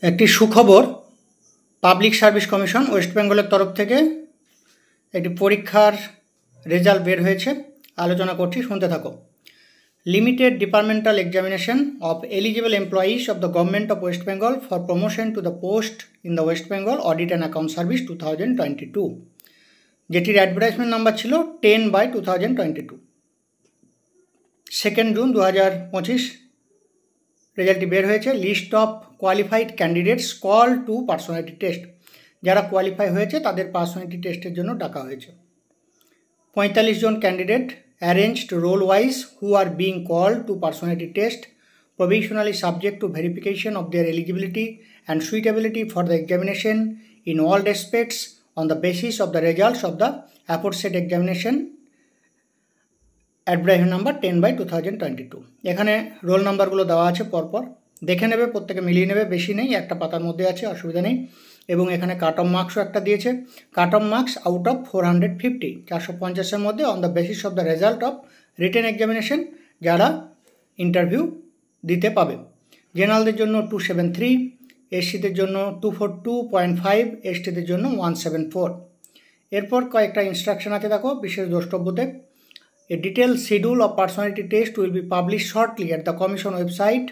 একটি সুখবর, public service commission West বেঙ্গলের তরফ থেকে একটি পরীক্ষার রেজাল্ট বের হয়েছে, আলোচনা করছি, শুনতে থাকো। Limited departmental examination of eligible employees of the government of West Bengal for promotion to the post in the West Bengal audit and account service 2022, যেটির অ্যাডভার্টাইজমেন্ট নাম্বার ছিল 10/2022। 2 জুন 2025 রেজাল্টটি বের হয়েছে। List of qualified candidates call to personality test, যারা qualify হয়েছে তাদের personality টেস্টের জন্য ডাকা হয়েছে। 45 জন candidate arranged roll wise who are being called to personality test provisionally subject to verification of their eligibility and suitability for the examination in all respects on the basis of the results of the aforesaid examination advertisement number 10/2022। এখানে role নাম্বারগুলো দেওয়া আছে, পরপর দেখে নেবে, প্রত্যেকে মিলিয়ে নেবে, বেশি নেই, একটা পাতার মধ্যে আছে, অসুবিধা নেই। এবং এখানে কাট অফ মার্কসও একটা দিয়েছে। Cut off marks out of 450, 450-এর মধ্যে on the basis of the result of written examination যারা ইন্টারভিউ দিতে পাবে। জেনারেলদের জন্য 273, এসসিদের জন্য 242.5, এসটিদের জন্য 174। এরপর কয়েকটা ইনস্ট্রাকশন আছে, দেখো, বিশেষ দ্রষ্টব্যতে। A detailed schedule of personality test will be published shortly at the Commission website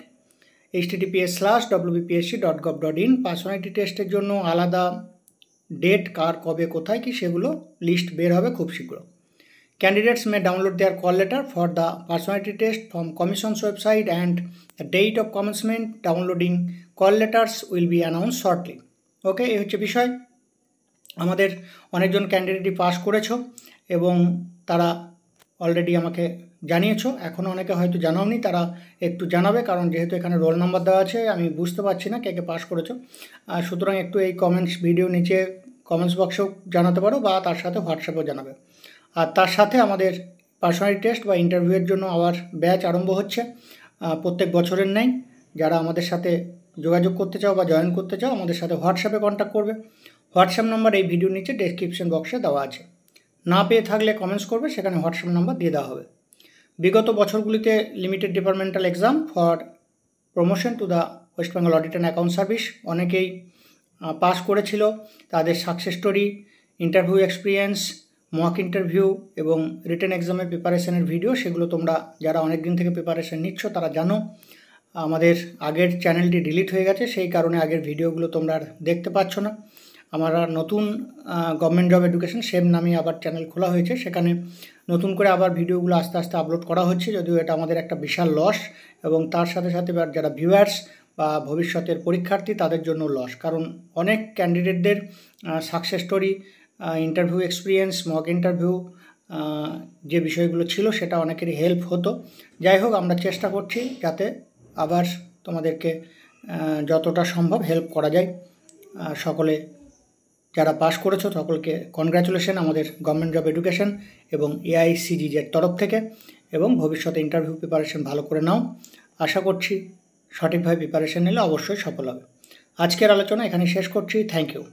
https://wbpsc.gov.in। Personality টেস্টের জন্য আলাদা ডেট, কার কবে কোথায় কি সেগুলো লিস্ট বের হবে খুব শীঘ্র। Candidates may download their call letter for the personality test from Commission's website and the date of commencement downloading call letters will be announced shortly. ওকে, এই হচ্ছে বিষয়। আমাদের অনেকজন ক্যান্ডিডেটই পাস করেছো এবং তারা অলরেডি আমাকে জানিয়েছো। এখনও অনেকে হয়তো জানাওনি, তারা একটু জানাবে, কারণ যেহেতু এখানে রোল নাম্বার দেওয়া আছে আমি বুঝতে পারছি না কে কে পাস করেছো। সুতরাং একটু এই কমেন্টস, ভিডিও নিচে কমেন্টস বক্সেও জানাতে পারো বা তার সাথে হোয়াটসঅ্যাপেও জানাবে। আর তার সাথে আমাদের পার্সোনালিটি টেস্ট বা ইন্টারভিউয়ের জন্য আবার ব্যাচ আরম্ভ হচ্ছে প্রত্যেক বছরের নেই। যারা আমাদের সাথে যোগাযোগ করতে চাও বা জয়েন করতে চাও, আমাদের সাথে হোয়াটসঅ্যাপে কন্ট্যাক্ট করবে। হোয়াটসঅ্যাপ নাম্বার এই ভিডিওর নিচে ডেসক্রিপশন বক্সে দেওয়া আছে। না পেয়ে থাকলে কমেন্টস করবে, সেখানে হোয়াটসঅ্যাপ নাম্বার দিয়ে দেওয়া হবে। বিগত বছরগুলিতে limited departmental exam for promotion to the West Bengal audit and account service অনেকেই পাস করেছিল। তাদের success story, interview experience, mock interview এবং রিটেন এক্সামের প্রিপারেশনের ভিডিও, সেগুলো তোমরা যারা অনেক দিন থেকে প্রিপারেশন নিচ্ছ তারা জানো। আমাদের আগের চ্যানেলটি ডিলিট হয়ে গেছে, সেই কারণে আগের ভিডিওগুলো তোমরা আর দেখতে পাচ্ছ না। আমরা নতুন গভর্নমেন্ট জব এডুকেশন সেম নামে আবার চ্যানেল খোলা হয়েছে, সেখানে নতুন করে আবার ভিডিওগুলো আস্তে আস্তে আপলোড করা হচ্ছে, যদিও এটা আমাদের একটা বিশাল লস এবং তার সাথে সাথে যারা ভিউয়ার্স বা ভবিষ্যতের পরীক্ষার্থী তাদের জন্য লস, কারণ অনেক ক্যান্ডিডেটদের success story, interview experience, mock interview যে বিষয়গুলো ছিল সেটা অনেকেরই হেল্প হতো। যাই হোক, আমরা চেষ্টা করছি যাতে আবার তোমাদেরকে যতটা সম্ভব হেল্প করা যায়। সকলে যারা পাস করেছো সকলকে কনগ্র্যাচুলেশন আমাদের গভর্নমেন্ট জব এডুকেশন এবং AICGর তরফ থেকে, এবং ভবিষ্যতে ইন্টারভিউ প্রিপারেশন ভালো করে নাও। আশা করছি সঠিকভাবে প্রিপারেশন নিলে অবশ্যই সফল হবে। আজকের আলোচনা এখানে শেষ করছি। Thank you.